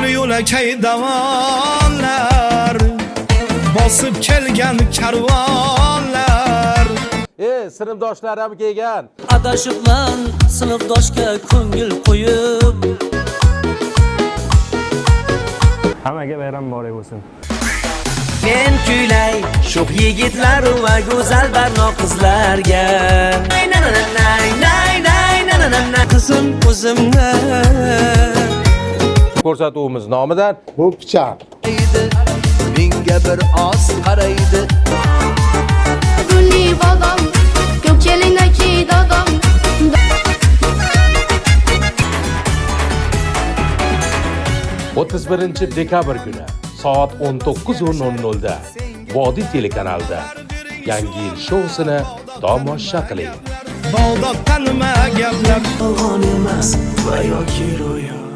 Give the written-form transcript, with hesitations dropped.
yo'lakay davonlar, bosib kelgan karvonlar. Sinfdoshlarim kelgan. Adashibman sinfdoshga ko'ngil qo'yib. Hammaga bayram muborak bo'lsin. Men kuylay sho'x yigitlar va go'zal barno qizlarga. Qizim o'zimni Ko'rsatuvimiz nomidan Bu pichoq. menga bir oz qaraydi. Gulli bodom, ko'p kelinaki dodom. 31 dekabr kuni soat 19:00 da Vodiy telekanalida Yangi yil shousini tomosha qiling. Bog'da qanima gaplar Yolg'on emas va yoki ro'yo.